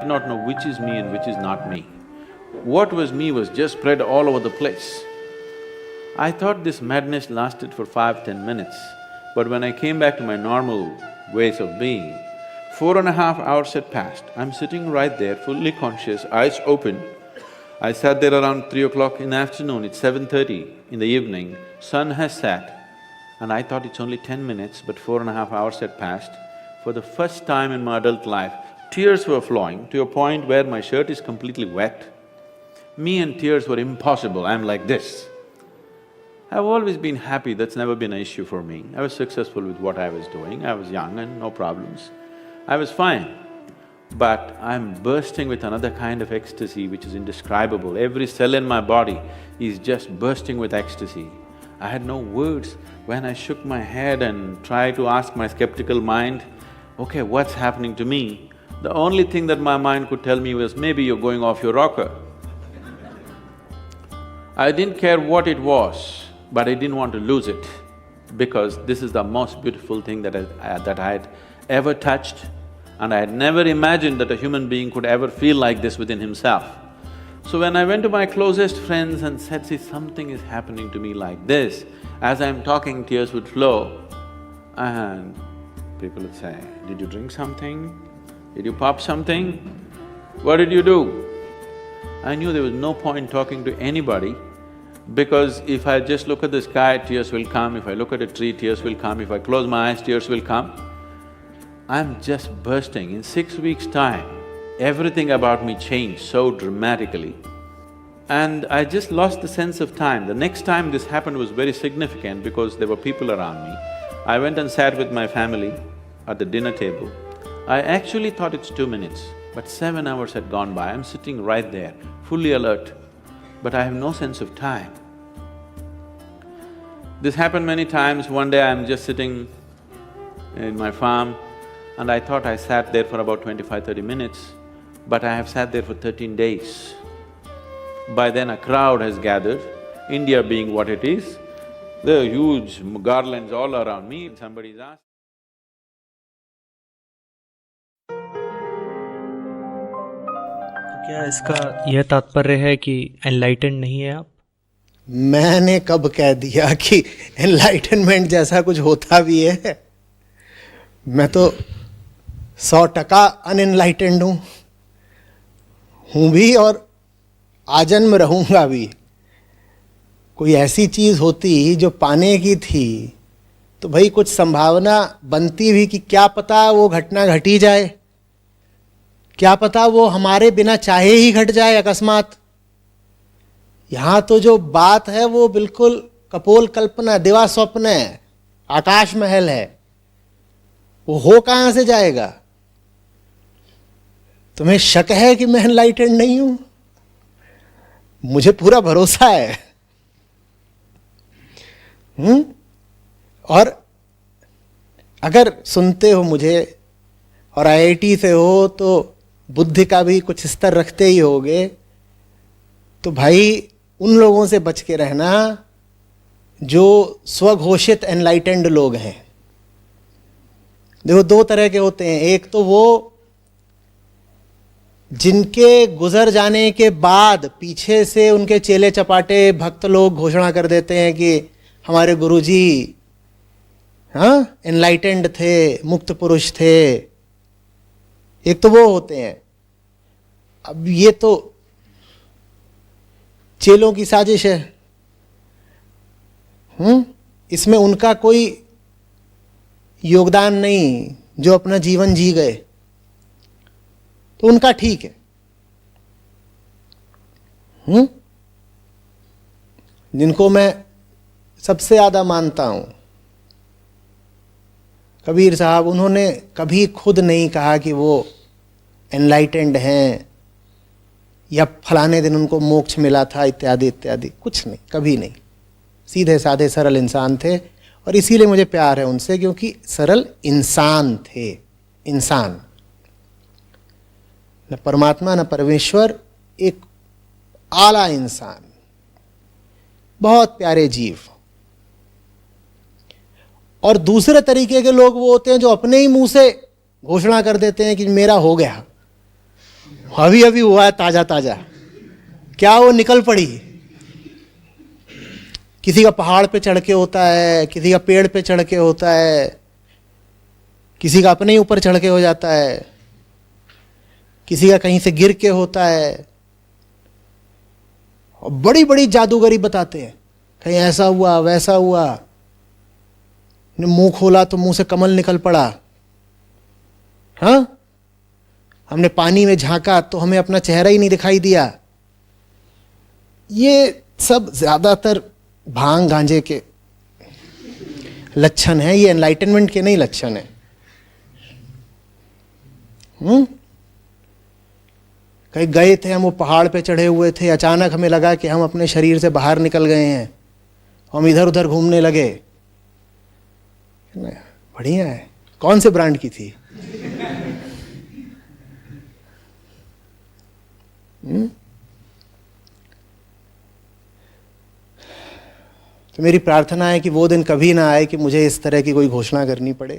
did not know which is me and which is not me. What was me was just spread all over the place. I thought this madness lasted for 5–10 minutes, but when I came back to my normal ways of being, 4.5 hours had passed. I'm sitting right there, fully conscious, eyes open. I sat there around 3 o'clock in the afternoon, it's 7:30 in the evening, sun has set, and I thought it's only 10 minutes, but 4.5 hours had passed. For the first time in my adult life, tears were flowing to a point where my shirt is completely wet. Me and tears were impossible, I'm like this. I've always been happy, that's never been an issue for me. I was successful with what I was doing, I was young and no problems. I was fine. But I'm bursting with another kind of ecstasy which is indescribable. Every cell in my body is just bursting with ecstasy. I had no words. When I shook my head and tried to ask my skeptical mind, okay, what's happening to me? The only thing that my mind could tell me was, maybe you're going off your rocker. I didn't care what it was, but I didn't want to lose it, because this is the most beautiful thing that I had ever touched, and I had never imagined that a human being could ever feel like this within himself. So when I went to my closest friends and said, see, something is happening to me like this, as I'm talking, tears would flow, and people would say, did you drink something? Did you pop something? What did you do? I knew there was no point talking to anybody, because if I just look at the sky, tears will come, if I look at a tree, tears will come, if I close my eyes, tears will come. I'm just bursting. In 6 weeks' time, everything about me changed so dramatically. And I just lost the sense of time. The next time this happened was very significant because there were people around me. I went and sat with my family at the dinner table. I actually thought it's 2 minutes, but 7 hours had gone by. I'm sitting right there, fully alert, but I have no sense of time. This happened many times. One day I'm just sitting in my farm, and I thought I sat there for about 25–30 minutes, but I have sat there for 13 days. By then a crowd has gathered, India being what it is, there are huge garlands all around me, and somebody's asked, क्या इसका यह तात्पर्य है कि enlightened नहीं है आप? मैंने कब कह दिया कि एनलाइटनमेंट जैसा कुछ होता भी है? मैं तो 100% अनएनलाइटेंड हूँ भी और आजन्म रहूँगा भी। कोई ऐसी चीज़ होती जो पाने की थी तो भाई कुछ संभावना बनती भी कि क्या पता वो घटना घटी जाए, क्या पता वो हमारे बिना चाहे ही घट जाए अकस्मात। यहाँ तो जो बात है वो बिल्कुल कपोल कल्पना, दिवा स्वप्न है, आकाश महल है, वो हो कहाँ से जाएगा? तुम्हें शक है कि मैं एनलाइटेंड नहीं हूं? मुझे पूरा भरोसा है। और अगर सुनते हो मुझे और IIT से हो तो बुद्धि का भी कुछ स्तर रखते ही होगे, तो भाई उन लोगों से बच के रहना जो स्वघोषित एनलाइटेंड लोग हैं। देखो, 2 तरह के होते हैं। एक तो वो जिनके गुजर जाने के बाद पीछे से उनके चेले चपाटे भक्त लोग घोषणा कर देते हैं कि हमारे गुरुजी एनलाइटेंड थे, मुक्त पुरुष थे। एक तो वो होते हैं। अब ये तो चेलों की साजिश है। इसमें उनका कोई योगदान नहीं, जो अपना जीवन जी गए, तो उनका ठीक है। जिनको मैं सबसे ज्यादा मानता हूं, कबीर साहब, उन्होंने कभी खुद नहीं कहा कि वो एनलाइटेंड हैं या फलाने दिन उनको मोक्ष मिला था इत्यादि इत्यादि, कुछ नहीं, कभी नहीं। सीधे साधे सरल इंसान थे, और इसीलिए मुझे प्यार है उनसे, क्योंकि सरल इंसान थे। इंसान, न परमात्मा न परमेश्वर, एक आला इंसान, बहुत प्यारे जीव। और दूसरे तरीके के लोग वो होते हैं जो अपने ही मुंह से घोषणा कर देते हैं कि मेरा हो गया। अभी अभी हुआ है ताजा ताजा, क्या वो निकल पड़ी। किसी का पहाड़ पे चढ़ के होता है, किसी का पेड़ पे चढ़ के होता है, किसी का अपने ही ऊपर चढ़ के हो जाता है, किसी का कहीं से गिर के होता है। और बड़ी बड़ी जादूगरी बताते हैं, कहीं ऐसा हुआ वैसा हुआ, मुंह खोला तो मुंह से कमल निकल पड़ा। हाँ, हमने पानी में झांका तो हमें अपना चेहरा ही नहीं दिखाई दिया। ये सब ज्यादातर भांग गांजे के लक्षण है, ये एनलाइटनमेंट के नहीं लक्षण है। कहीं गए थे हम, वो पहाड़ पे चढ़े हुए थे, अचानक हमें लगा कि हम अपने शरीर से बाहर निकल गए हैं, हम इधर उधर घूमने लगे। बढ़िया है। कौन से ब्रांड की थी? तो मेरी प्रार्थना है कि वो दिन कभी ना आए कि मुझे इस तरह की कोई घोषणा करनी पड़े।